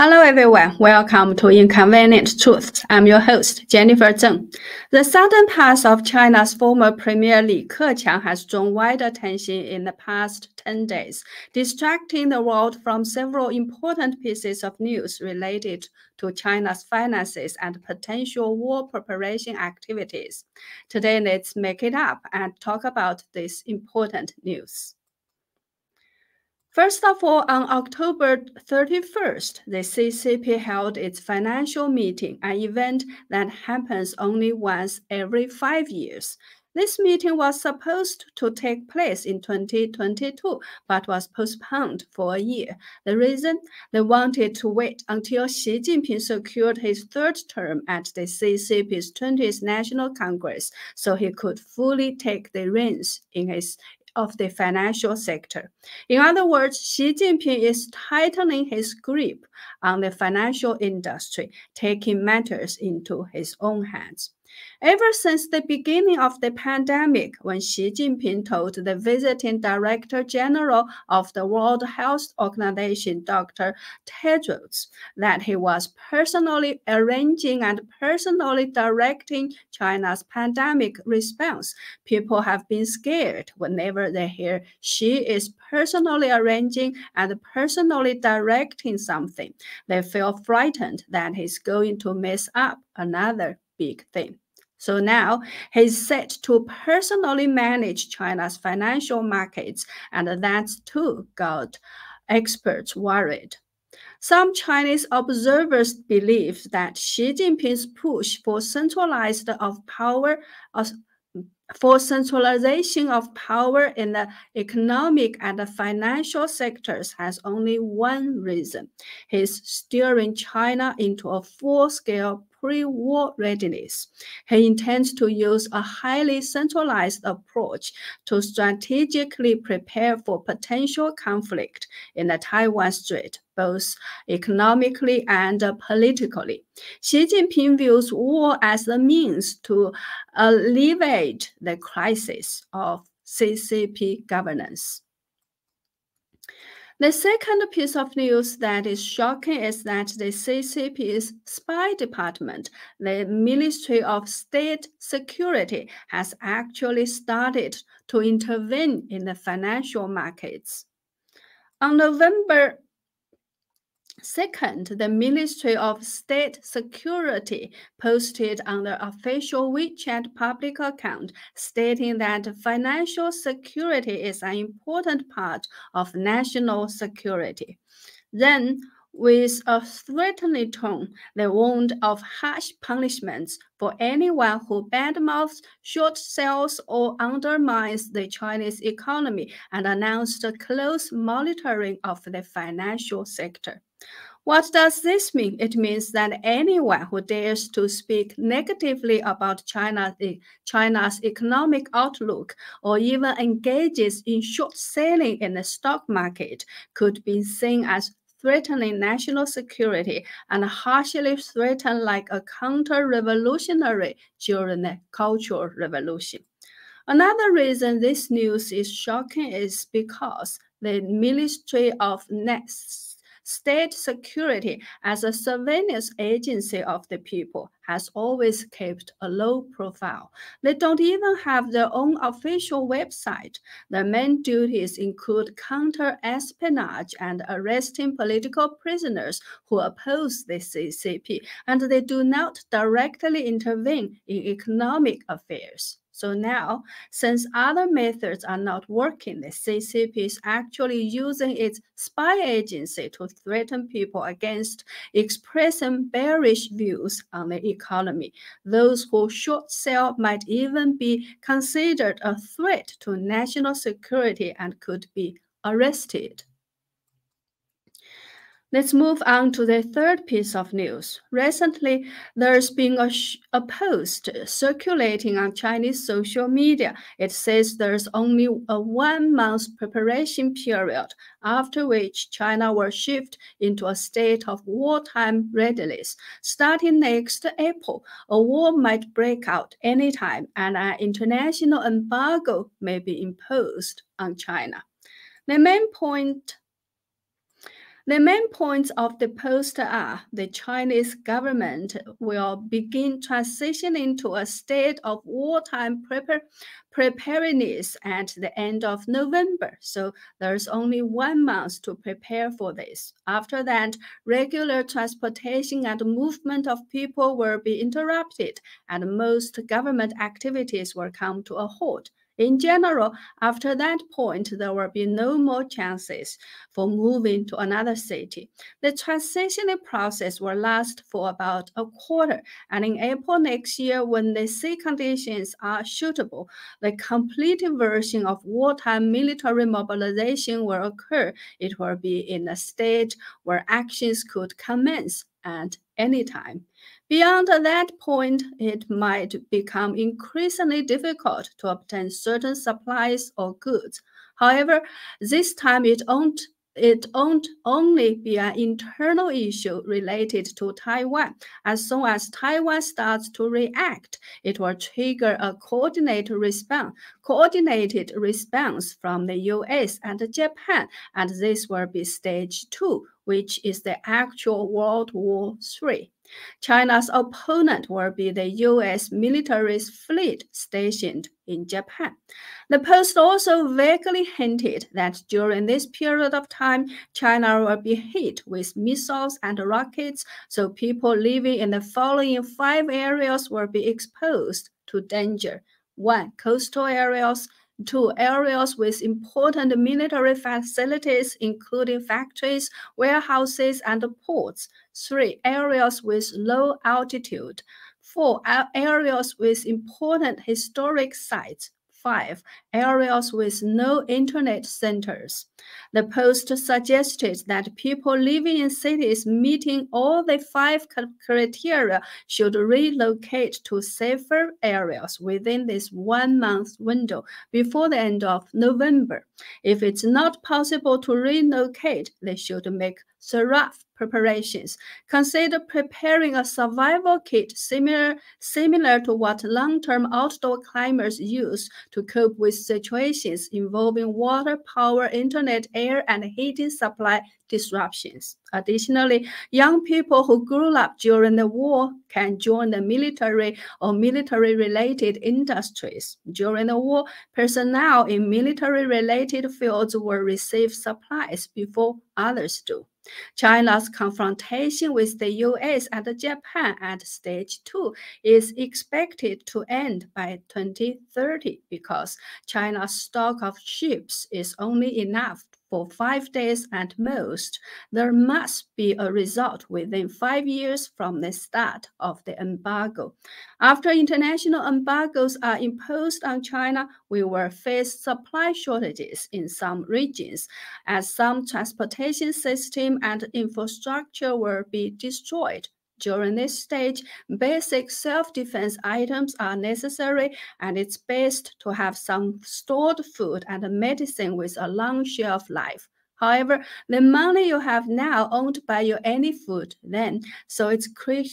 Hello everyone, welcome to Inconvenient Truths. I'm your host, Jennifer Zeng. The southern part of China's former Premier Li Keqiang has drawn wide attention in the past 10 days, distracting the world from several important pieces of news related to China's finances and potential war preparation activities. Today, let's make it up and talk about this important news. First of all, on October 31st, the CCP held its financial meeting, an event that happens only once every 5 years. This meeting was supposed to take place in 2022, but was postponed for a year. The reason? They wanted to wait until Xi Jinping secured his third term at the CCP's 20th National Congress, so he could fully take the reins of the financial sector. In other words, Xi Jinping is tightening his grip on the financial industry, taking matters into his own hands. Ever since the beginning of the pandemic, when Xi Jinping told the visiting Director General of the World Health Organization, Dr. Tedros, that he was personally arranging and personally directing China's pandemic response, people have been scared whenever they hear Xi is personally arranging and personally directing something. They feel frightened that he's going to mess up another big thing. So now he's set to personally manage China's financial markets, and that too got experts worried. Some Chinese observers believe that Xi Jinping's push for centralization of power in the economic and the financial sectors has only one reason. He's steering China into a full-scale pre-war readiness. He intends to use a highly centralized approach to strategically prepare for potential conflict in the Taiwan Strait, both economically and politically. Xi Jinping views war as a means to alleviate the crisis of CCP governance. The second piece of news that is shocking is that the CCP's spy department, the Ministry of State Security, has actually started to intervene in the financial markets. On November 2nd, the Ministry of State Security posted on their official WeChat public account stating that financial security is an important part of national security. Then, with a threatening tone, they warned of harsh punishments for anyone who badmouths, short sells, or undermines the Chinese economy, and announced close monitoring of the financial sector. What does this mean? It means that anyone who dares to speak negatively about China's economic outlook or even engages in short selling in the stock market could be seen as threatening national security and harshly threatened like a counter-revolutionary during the Cultural Revolution. Another reason this news is shocking is because the Ministry of State Security, as a surveillance agency of the people, has always kept a low profile. They don't even have their own official website. Their main duties include counter-espionage and arresting political prisoners who oppose the CCP, and they do not directly intervene in economic affairs. So now, since other methods are not working, the CCP is actually using its spy agency to threaten people against expressing bearish views on the economy. Those who short sell might even be considered a threat to national security and could be arrested. Let's move on to the third piece of news. Recently, there's been a post circulating on Chinese social media. It says there's only a 1-month preparation period, after which China will shift into a state of wartime readiness. Starting next April, a war might break out anytime, and an international embargo may be imposed on China. The The main points of the post are the Chinese government will begin transitioning to a state of wartime preparedness at the end of November. So there's only 1 month to prepare for this. After that, regular transportation and movement of people will be interrupted, and most government activities will come to a halt. In general, after that point, there will be no more chances for moving to another city. The transitioning process will last for about a quarter, and in April next year, when the sea conditions are suitable, the complete version of wartime military mobilization will occur. It will be in a stage where actions could commence at any time. Beyond that point, it might become increasingly difficult to obtain certain supplies or goods. However, this time it won't only be an internal issue related to Taiwan. As soon as Taiwan starts to react, it will trigger a coordinated response from the US and Japan, and this will be stage 2, which is the actual World War III. China's opponent will be the US military fleet stationed in Japan. The Post also vaguely hinted that during this period of time, China will be hit with missiles and rockets, so people living in the following 5 areas will be exposed to danger. 1. Coastal areas. 2. Areas with important military facilities, including factories, warehouses, and ports. 3. Areas with low altitude. 4. Areas with important historic sites. 5. Areas with no internet centers. The Post suggested that people living in cities meeting all the 5 criteria should relocate to safer areas within this 1-month window before the end of November. If it's not possible to relocate, they should make thorough preparations. Consider preparing a survival kit similar to what long-term outdoor climbers use to cope with situations involving water, power, internet, air, and heating supply disruptions. Additionally, young people who grew up during the war can join the military or military-related industries. During the war, personnel in military-related fields will receive supplies before others do. China's confrontation with the US and Japan at stage 2 is expected to end by 2030 because China's stock of ships is only enough for 5 days at most. There must be a result within 5 years from the start of the embargo. After international embargoes are imposed on China, we will face supply shortages in some regions, as some transportation system and infrastructure will be destroyed. During this stage, basic self-defense items are necessary, and it's best to have some stored food and medicine with a long shelf life. However, the money you have now won't buy you any food then, so it's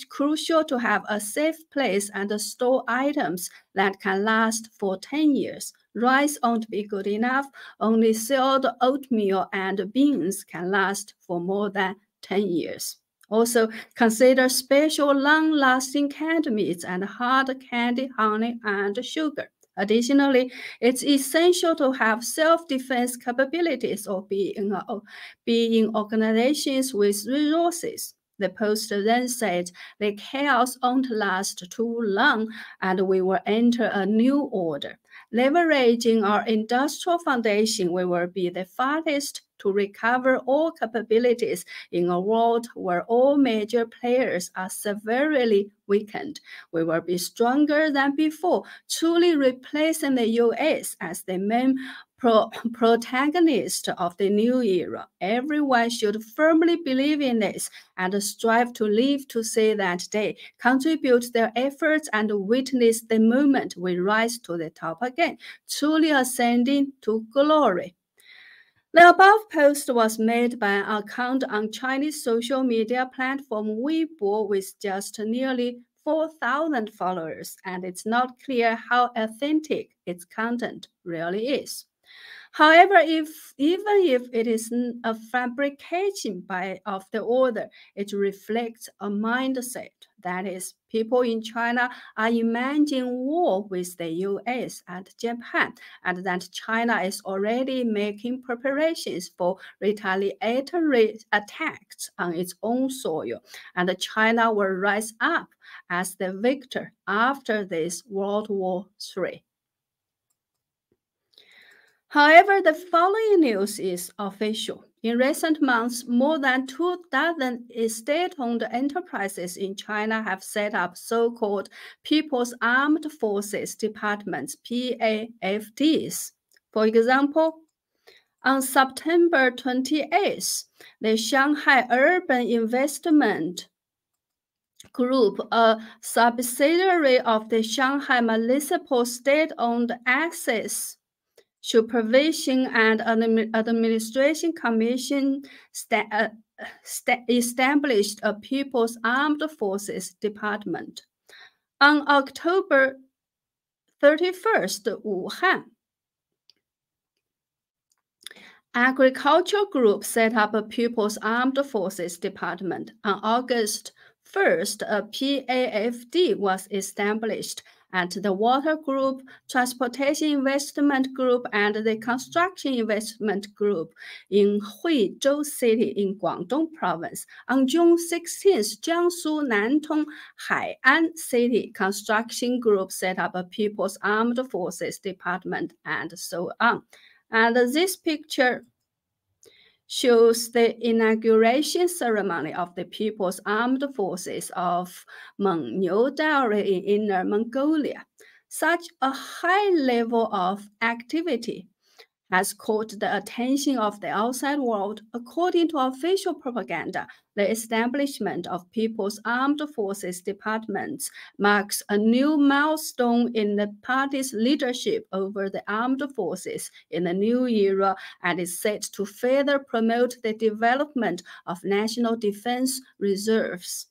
crucial to have a safe place and store items that can last for 10 years. Rice won't be good enough. Only sealed oatmeal and beans can last for more than 10 years. Also, consider special long-lasting canned meats and hard candy, honey, and sugar. Additionally, it's essential to have self-defense capabilities or be in organizations with resources. The Post then said the chaos won't last too long and we will enter a new order. Leveraging our industrial foundation, we will be the fastest to recover all capabilities in a world where all major players are severely weakened. We will be stronger than before, truly replacing the US as the main protagonist of the new era. Everyone should firmly believe in this and strive to live to see that day, contribute their efforts, and witness the moment we rise to the top again, truly ascending to glory. The above post was made by an account on Chinese social media platform Weibo with just nearly 4,000 followers, and it's not clear how authentic its content really is. However, even if it is a fabrication of the order, it reflects a mindset. That is, people in China are imagining war with the US and Japan, and that China is already making preparations for retaliatory attacks on its own soil, and China will rise up as the victor after this World War III. However, the following news is official. In recent months, more than 24 state-owned enterprises in China have set up so-called People's Armed Forces Departments, PAFDs. For example, on September 28th, the Shanghai Urban Investment Group, a subsidiary of the Shanghai Municipal State-Owned Access Supervision and Administration Commission established a People's Armed Forces Department. On October 31st, Wuhan Agricultural Group set up a People's Armed Forces Department. On August 1st, a PAFD was established at the Water Group, Transportation Investment Group, and the Construction Investment Group in Huizhou City in Guangdong Province. On June 16th, Jiangsu Nantong Hai'an City Construction Group set up a People's Armed Forces Department, and so on. And this picture shows the inauguration ceremony of the People's Armed Forces of Mengniu Diary in Inner Mongolia. Such a high level of activity has caught the attention of the outside world. According to official propaganda, the establishment of People's Armed Forces Departments marks a new milestone in the party's leadership over the armed forces in the new era and is set to further promote the development of national defense reserves.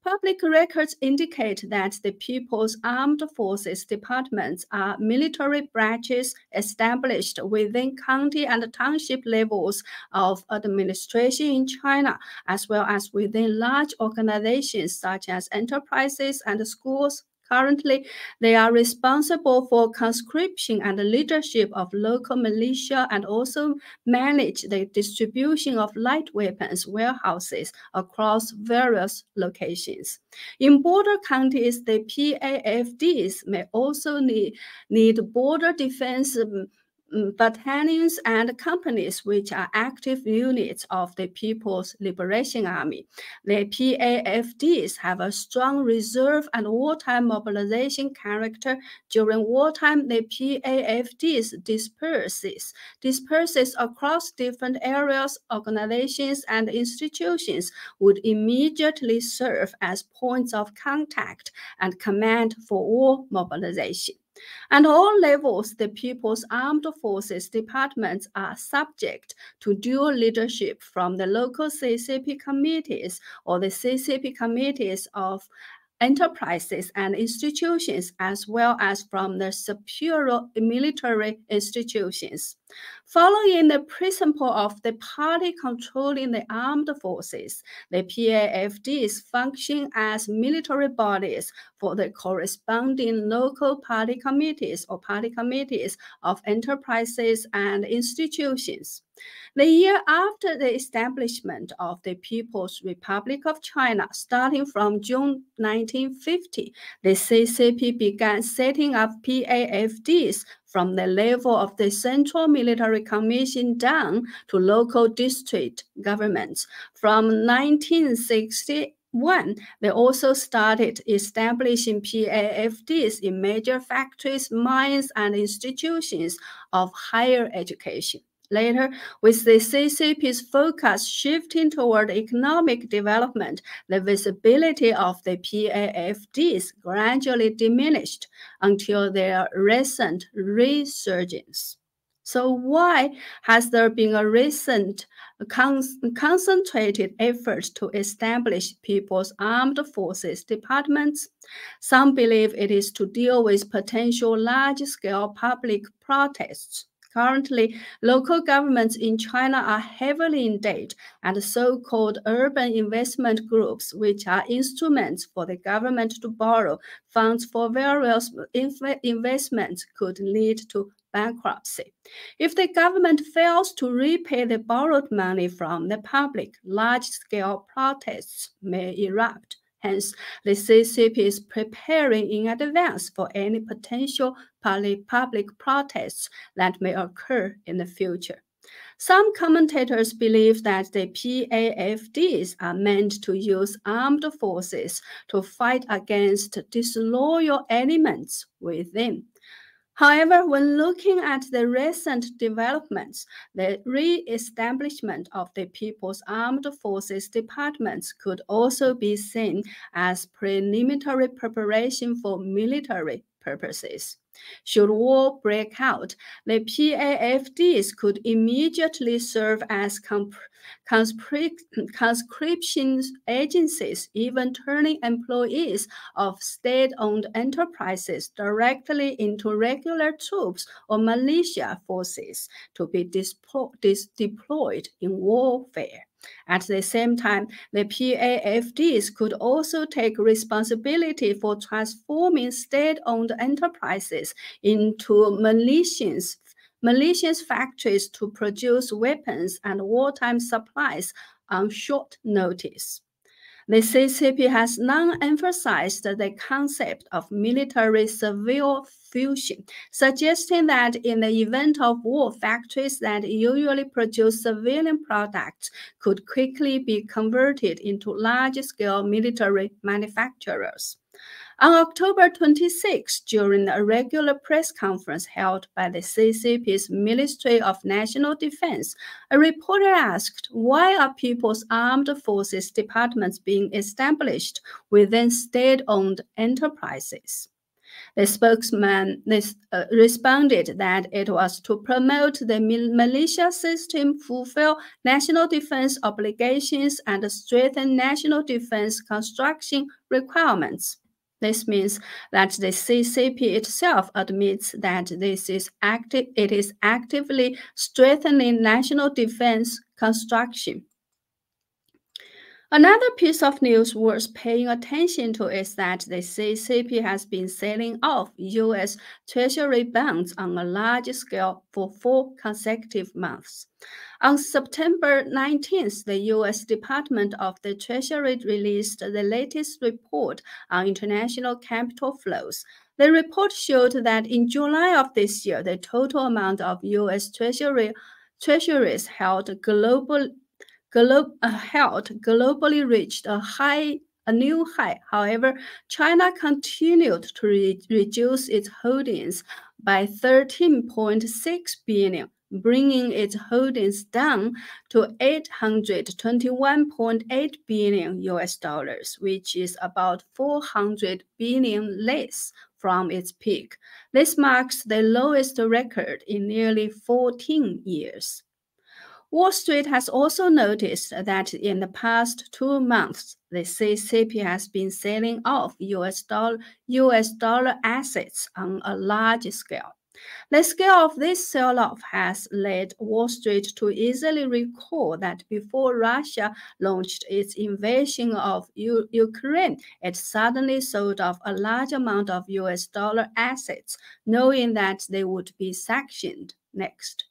Public records indicate that the People's Armed Forces Departments are military branches established within county and township levels of administration in China, as well as within large organizations such as enterprises and schools. Currently, they are responsible for conscription and leadership of local militia and also manage the distribution of light weapons warehouses across various locations. In border counties, the PAFDs may also need border defense battalions and companies which are active units of the People's Liberation Army. The PAFDs have a strong reserve and wartime mobilization character. During wartime, the PAFDs disperses across different areas, organizations, and institutions would immediately serve as points of contact and command for all mobilization. At all levels, the People's Armed Forces Departments are subject to dual leadership from the local CCP committees or the CCP committees of enterprises and institutions, as well as from the superior military institutions. Following the principle of the party controlling the armed forces, the PAFDs function as military bodies for the corresponding local party committees or party committees of enterprises and institutions. The year after the establishment of the People's Republic of China, starting from June 1950, the CCP began setting up PAFDs from the level of the Central Military Commission down to local district governments. From 1961, they also started establishing PAFDs in major factories, mines, and institutions of higher education. Later, with the CCP's focus shifting toward economic development, the visibility of the PAFDs gradually diminished until their recent resurgence. So why has there been a recent concentrated effort to establish People's Armed Forces Departments? Some believe it is to deal with potential large-scale public protests. Currently, local governments in China are heavily in debt, and so-called urban investment groups, which are instruments for the government to borrow funds for various investments, could lead to bankruptcy. If the government fails to repay the borrowed money from the public, large-scale protests may erupt. Hence, the CCP is preparing in advance for any potential public protests that may occur in the future. Some commentators believe that the PAFDs are meant to use armed forces to fight against disloyal elements within. However, when looking at the recent developments, the re-establishment of the People's Armed Forces departments could also be seen as preliminary preparation for military purposes. Should war break out, the PAFDs could immediately serve as conscription agencies, even turning employees of state-owned enterprises directly into regular troops or militia forces to be deployed in warfare. At the same time, the PAFDs could also take responsibility for transforming state-owned enterprises into militias factories to produce weapons and wartime supplies on short notice. The CCP has long emphasized the concept of military-civil fusion, suggesting that in the event of war, factories that usually produce civilian products could quickly be converted into large-scale military manufacturers. On October 26, during a regular press conference held by the CCP's Ministry of National Defense, a reporter asked, "Why are People's Armed Forces departments being established within state-owned enterprises?" The spokesman responded that it was to promote the militia system, fulfill national defense obligations, and strengthen national defense construction requirements. This means that the CCP itself admits that it is actively strengthening national defense construction. Another piece of news worth paying attention to is that the CCP has been selling off U.S. Treasury bonds on a large scale for 4 consecutive months. On September 19th, the U.S. Department of the Treasury released the latest report on international capital flows. The report showed that in July of this year, the total amount of U.S. treasuries held globally reached a new high. However, China continued to reduce its holdings by 13.6 billion, bringing its holdings down to $821.8 billion US dollars, which is about 400 billion less from its peak. This marks the lowest record in nearly 14 years. Wall Street has also noticed that in the past 2 months, the CCP has been selling off US dollar assets on a large scale. The scale of this sell-off has led Wall Street to easily recall that before Russia launched its invasion of Ukraine, it suddenly sold off a large amount of US dollar assets, knowing that they would be sanctioned next.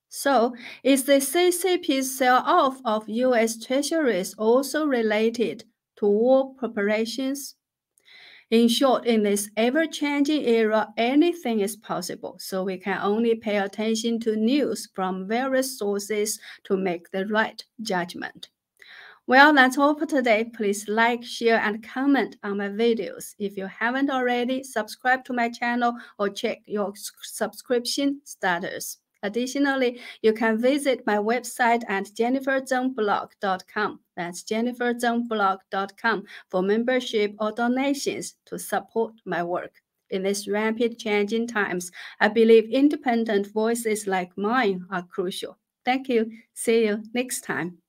So, is the CCP's sell-off of U.S. treasuries also related to war preparations? In short, in this ever-changing era, anything is possible, so we can only pay attention to news from various sources to make the right judgment. Well, that's all for today. Please like, share, and comment on my videos. If you haven't already, subscribe to my channel or check your subscription status. Additionally, you can visit my website at jenniferzengblog.com. That's jenniferzengblog.com for membership or donations to support my work. In these rapid changing times, I believe independent voices like mine are crucial. Thank you. See you next time.